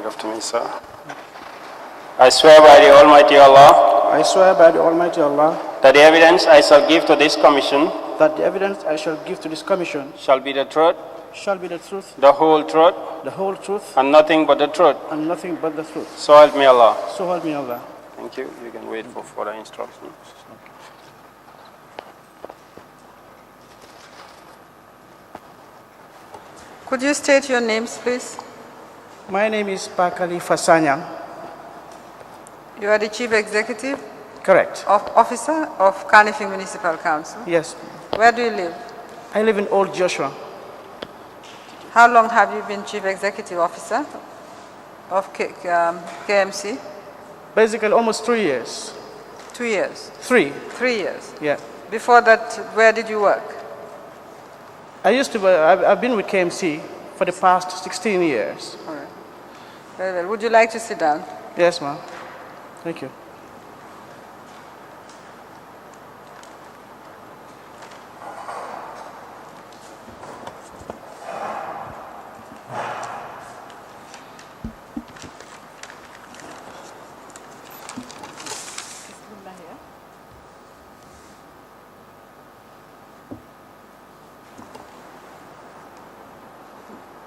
after me, sir. I swear by the Almighty Allah I swear by the Almighty Allah that the evidence I shall give to this commission that the evidence I shall give to this commission shall be the truth, shall be the truth, the whole truth, the whole truth, and nothing but the truth. and nothing but the truth. So help me Allah. So help me Allah. Thank you. You can wait for further instructions. Could you state your names, please? My name is Pakali Fasanya. You are the Chief Executive Correct. Officer of Kanifing Municipal Council. Yes. Where do you live? I live in Old Joshua. How long have you been Chief Executive Officer of KMC? Basically, almost 3 years. 2 years. 3. 3 years. Yeah. Before that, where did you work? I've been with KMC for the past 16 years. All right. Very well. Would you like to sit down? Yes, ma'am. Thank you.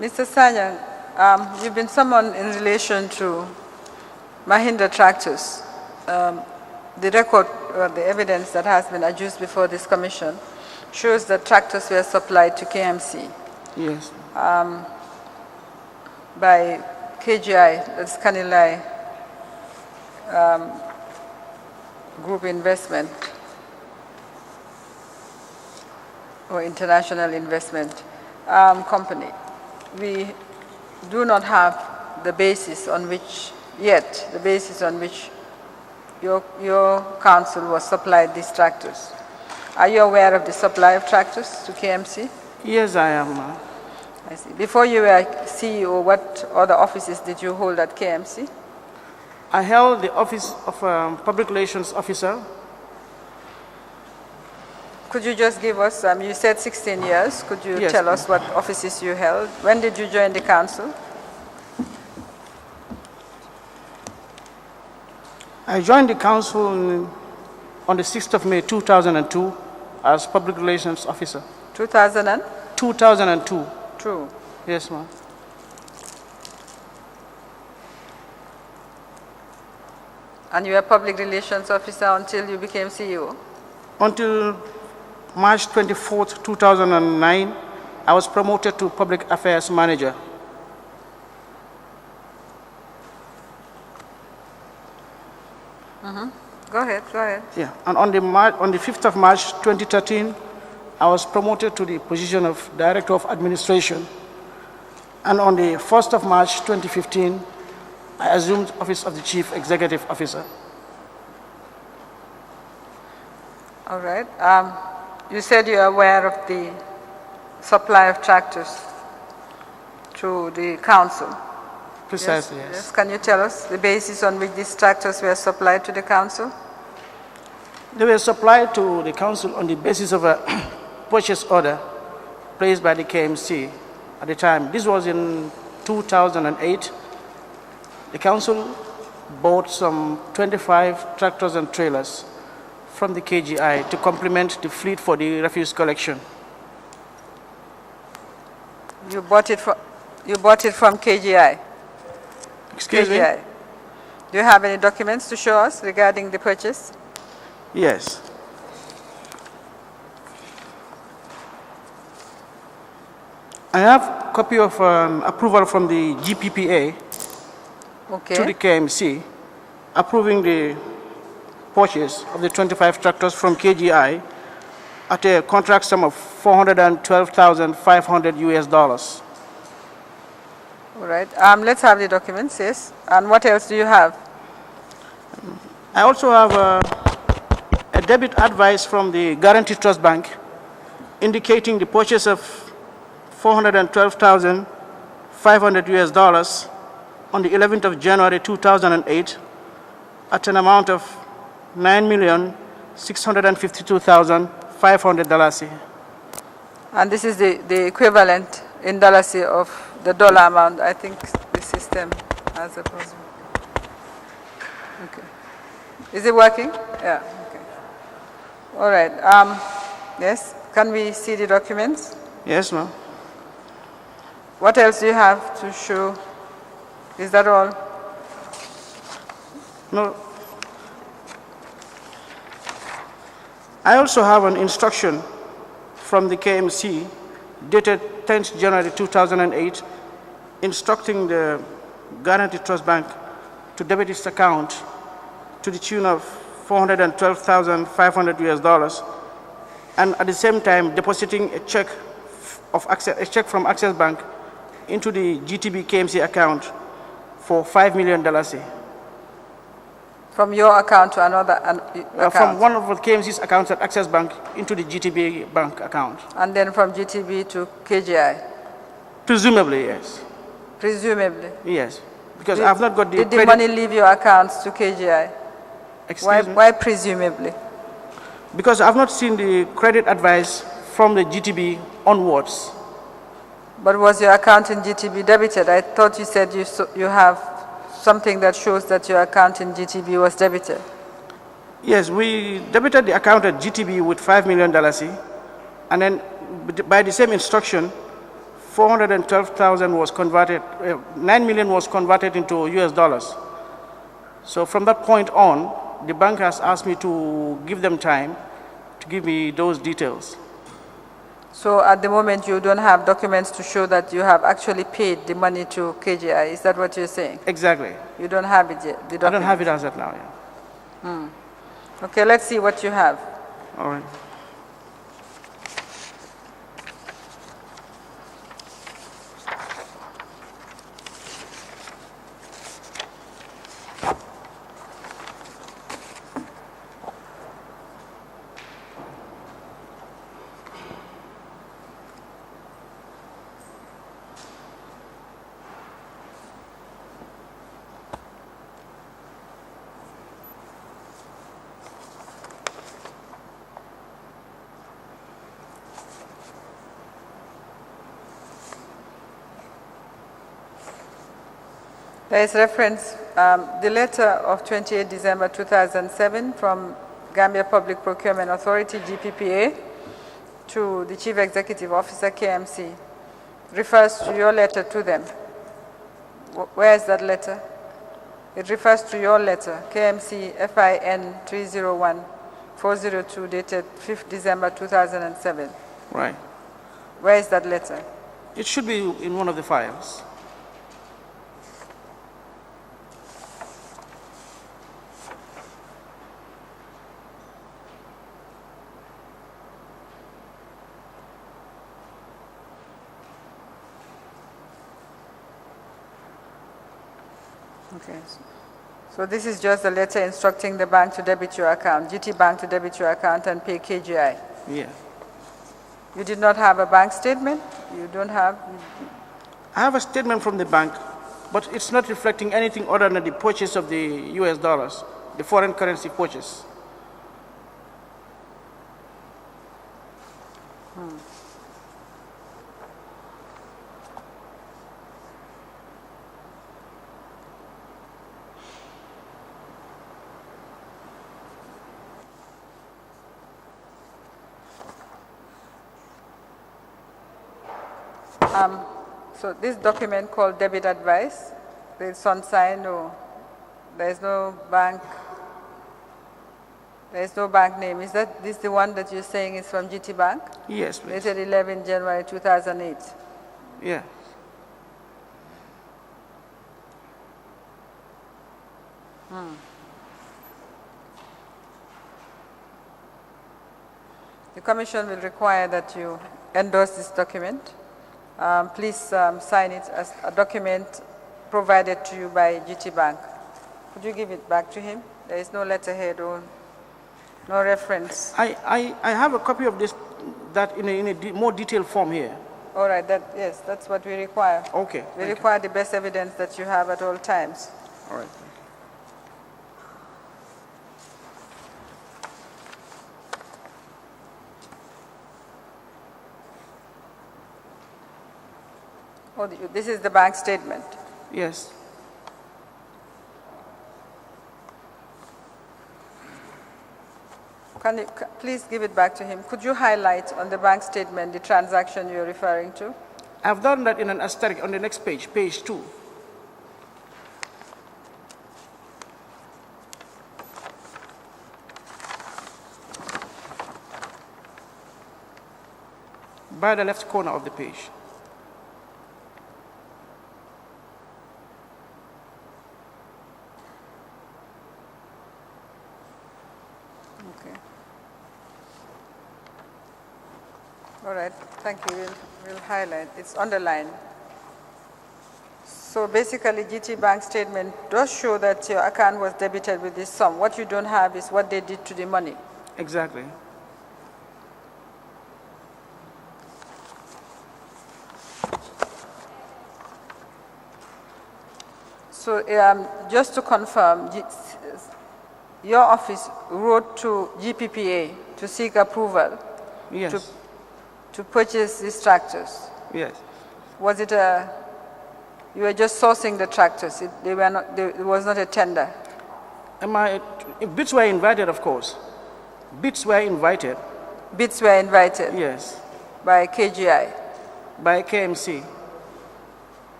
Mr. Sanyang, you've been summoned in relation to Mahindra Tractors. The record or the evidence that has been adduced before this commission shows that tractors were supplied to KMC. Yes. By KGI, that's Kanilai Group Investment or International Investment Company. We do not have the basis on which your council was supplied these tractors. Are you aware of the supply of tractors to KMC? Yes, I am. I see. Before you were CEO, what other offices did you hold at KMC? I held the office of Public Relations Officer. Could you just give us, you said 16 years, could you Yes, tell us what offices you held? When did you join the council? I joined the council on the 6th of May 2002 as Public Relations Officer. 2002. True. Yes, ma'am. And you were Public Relations Officer until you became CEO? Until March 24th, 2009, I was promoted to Public Affairs Manager. Go ahead. Yeah, and on the 5th of March 2013, I was promoted to the position of Director of Administration. And on the 1st of March 2015, I assumed office of the Chief Executive Officer. All right. You said you are aware of the supply of tractors to the council. Precisely, yes. Can you tell us the basis on which these tractors were supplied to the council? They were supplied to the council on the basis of a purchase order placed by the KMC at the time. This was in 2008. The council bought some 25 tractors and trailers from the KGI to complement the fleet for the refuse collection. You bought it from KGI? Excuse me? Do you have any documents to show us regarding the purchase? Yes. I have a copy of approval from the GPPA to the KMC approving the purchase of the 25 tractors from KGI at a contract sum of $412,500 US. All right. Let's have the documents, yes. And what else do you have? I also have a debit advice from the Guarantee Trust Bank indicating the purchase of $412,500 US on the 11th of January 2008 at an amount of $9,652,500. And this is the equivalent in dollars of the dollar amount. I think the system as opposed. Okay. Is it working? Yeah. Okay. All right. Yes. Can we see the documents? Yes, ma'am. What else do you have to show? Is that all? No. I also have an instruction from the KMC dated 10th January 2008 instructing the Guaranty Trust Bank to debit its account to the tune of $412,500 US, and at the same time depositing a check from Access Bank into the GTB KMC account for $5 million. From your account to another account? From one of the KMC's accounts at Access Bank into the GTB bank account. And then from GTB to KGI? Presumably, yes. Presumably? Yes, because I've not got the Did the money leave your accounts to KGI? Excuse me? Why presumably? Because I've not seen the credit advice from the GTB onwards. But was your account in GTB debited? I thought you said you have something that shows that your account in GTB was debited. Yes, we debited the account at GTB with $5 million, and then by the same instruction, 412,000 was converted, 9 million was converted into US dollars. So from that point on, the bank has asked me to give them time to give me those details. So at the moment, you don't have documents to show that you have actually paid the money to KGI. Is that what you're saying? Exactly. You don't have it yet? I don't have it as of now, yeah. Okay, let's see what you have. All right. There is reference, the letter of 28 December 2007 from Gambia Public Procurement Authority, GPPA, to the Chief Executive Officer, KMC, refers to your letter to them. Where is that letter? It refers to your letter, KMC FIN 301-402, dated 5th December 2007. Right. Where is that letter? It should be in one of the files. Okay. So this is just a letter instructing the bank to debit your account, GT Bank to debit your account and pay KGI. Yeah. You did not have a bank statement? You don't have? I have a statement from the bank, but it's not reflecting anything other than the purchase of the US dollars, the foreign currency purchase. So this document called debit advice, it's unsigned or there's no bank name. Is this the one that you're saying is from GT Bank? Yes, please. Dated 11 January 2008. Yeah. The Commission will require that you endorse this document. Please sign it as a document provided to you by GT Bank. Could you give it back to him? There is no letterhead or no reference. I have a copy of this, that in a more detailed form here. All right, yes, that's what we require. Okay. We require the best evidence that you have at all times. All right. Oh, this is the bank statement. Yes. Please give it back to him. Could you highlight on the bank statement the transaction you're referring to? I've done that in an asterisk on the next page, page 2. By the left corner of the page. Okay. All right, thank you. We'll highlight. It's underlined. So basically, GT Bank statement does show that your account was debited with this sum. What you don't have is what they did to the money. Exactly. So just to confirm, your office wrote to GPPA to seek approval Yes. to purchase these tractors. Yes. Was it you were just sourcing the tractors? It was not a tender. Bids were invited, of course. Bids were invited. Bids were invited Yes. by KGI. By KMC.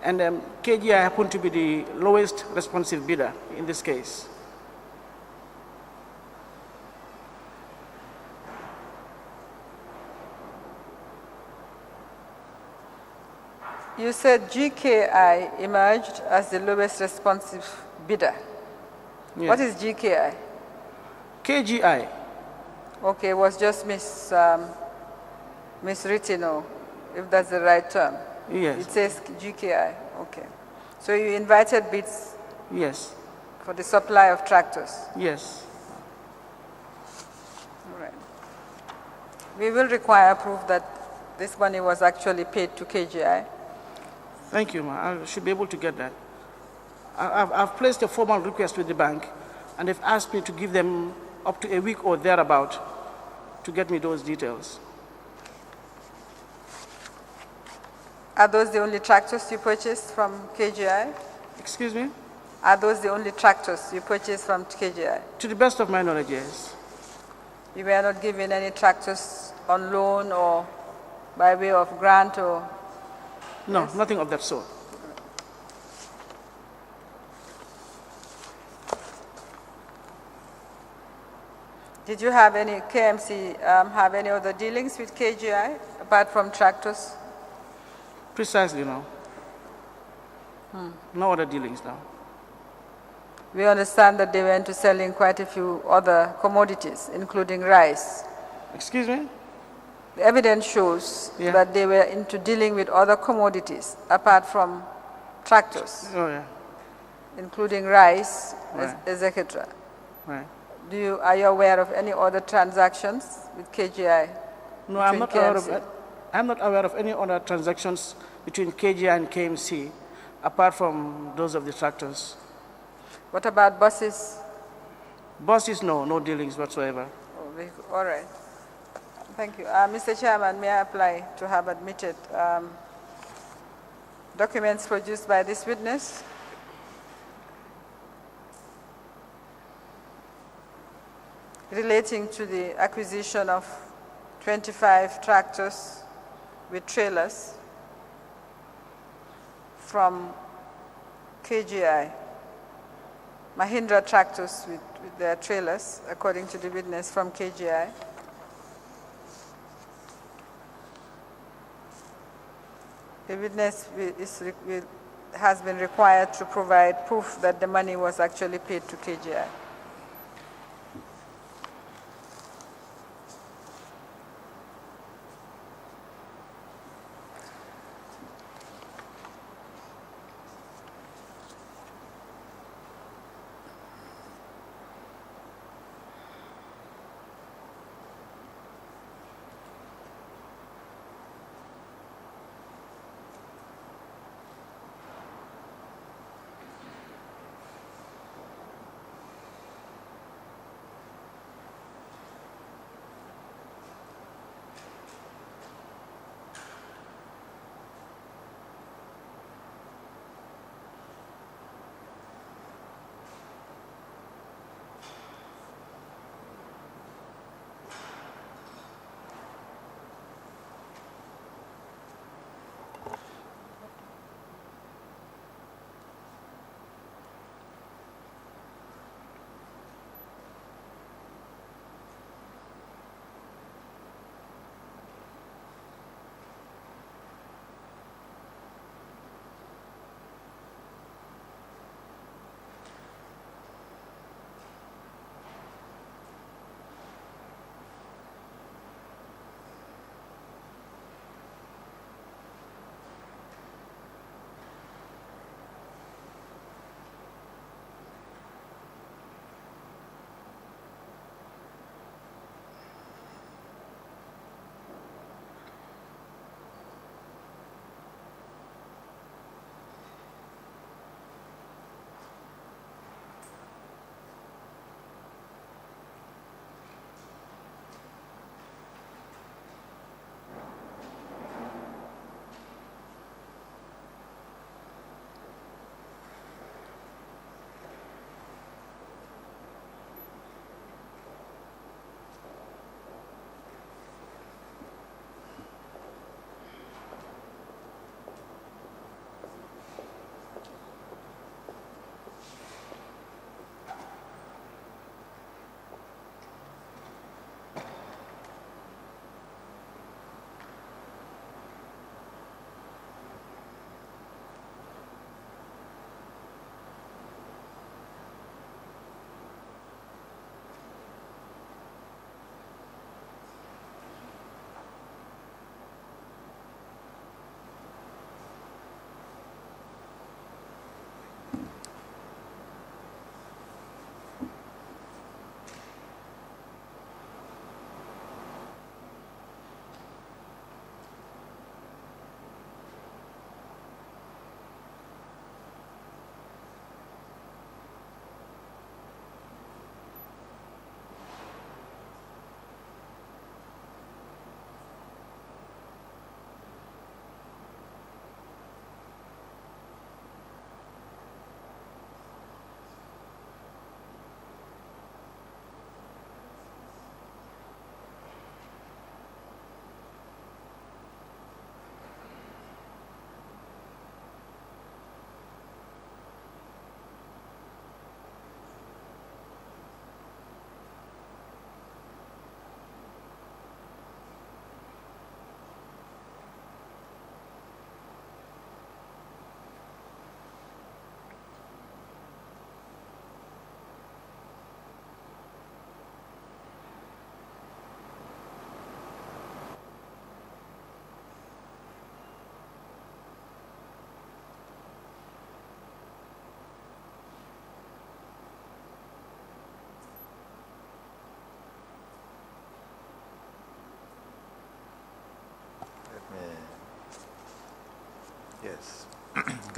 And KGI happened to be the lowest responsive bidder in this case. You said GKI emerged as the lowest responsive bidder. Yes. What is GKI? KGI. Okay, it was just miswritten, or if that's the right term. Yes. It says GKI. Okay. So you invited bids Yes. for the supply of tractors. Yes. All right. We will require proof that this money was actually paid to KGI. Thank you, ma. I should be able to get that. I've placed a formal request with the bank, and they've asked me to give them up to a week or thereabout to get me those details. Are those the only tractors you purchased from KGI? Excuse me? Are those the only tractors you purchased from KGI? To the best of my knowledge, yes. You were not given any tractors on loan or by way of grant or? No, Yes. nothing of that sort. Did you have any, KMC, have any other dealings with KGI apart from tractors? Precisely, no. No other dealings now. We understand that they were into selling quite a few other commodities, including rice. Excuse me? The evidence shows Yeah. that they were into dealing with other commodities apart from tractors, Oh, yeah. including rice, Right. etc. Right. Are you aware of any other transactions with KGI? No, I'm between not aware of any other transactions between KGI and KMC apart from those of the tractors. What about buses? Buses, no dealings whatsoever. All right. Thank you. Mr. Chairman, may I apply to have admitted documents produced by this witness? Relating to the acquisition of 25 tractors with trailers from KGI, Mahindra tractors with their trailers, according to the witness from KGI. The witness has been required to provide proof that the money was actually paid to KGI.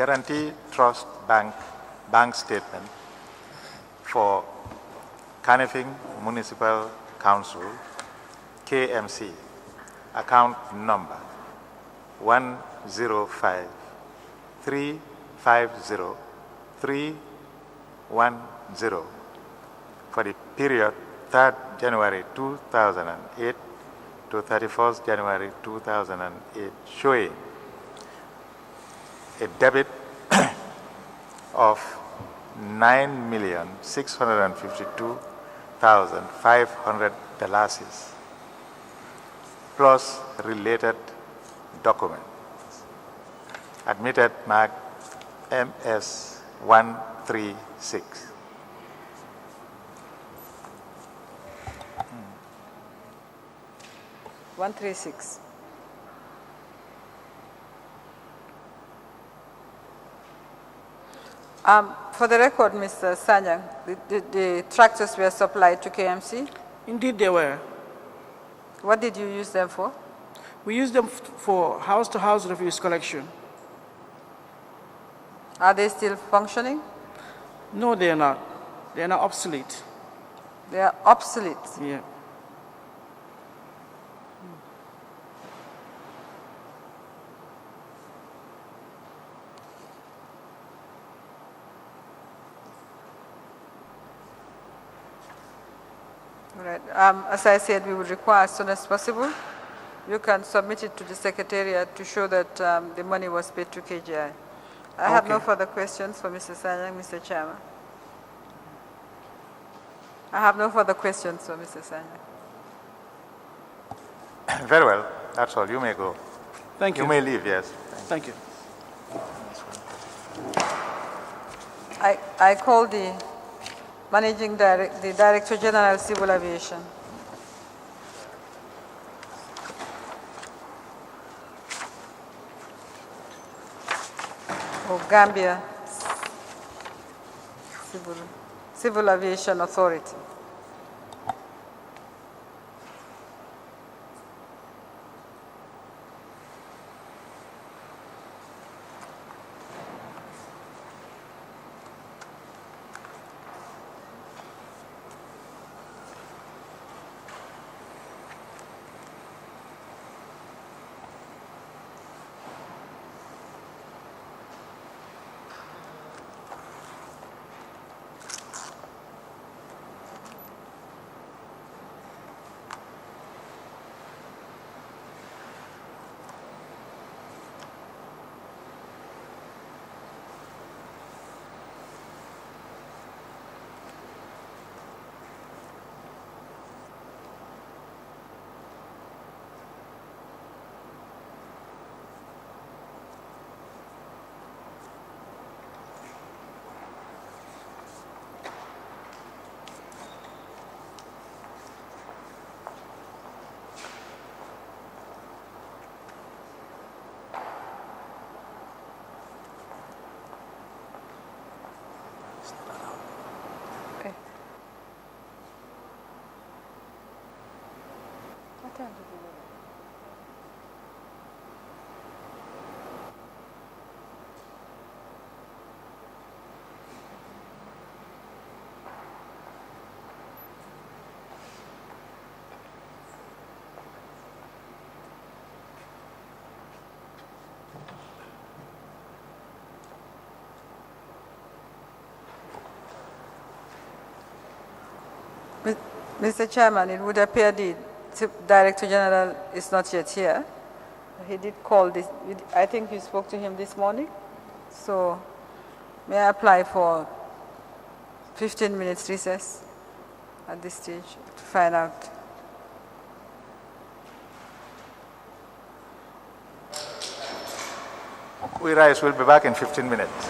Guarantee Trust bank statement for Kanifing Municipal Council, KMC, account number 105 350 310 for the period 3rd January 2008 to 31st January 2008, showing a debit of $9,652,500 plus related documents. Admitted mark MS 136. For the record, Mr. Sanyang, the tractors were supplied to KMC. Indeed, they were. What did you use them for? We used them for house-to-house refuse collection. Are they still functioning? No, they are not. They are now obsolete. They are obsolete. Yeah. All right. As I said, we would require as soon as possible. You can submit it to the Secretariat to show that the money was paid to KGI. I have no further questions for Mr. Sanyang, Mr. Chairman. I have no further questions for Mr. Sanyang. Very well, that's all. You may go. Thank you. You may leave, yes. Thank you. I call the the Director General Civil Aviation. Of Gambia Civil Aviation Authority. Mr. Chairman, it would appear the Director General is not yet here. He did call this, I think you spoke to him this morning. So may I apply for 15 minutes recess at this stage to find out? We rise, we'll be back in 15 minutes.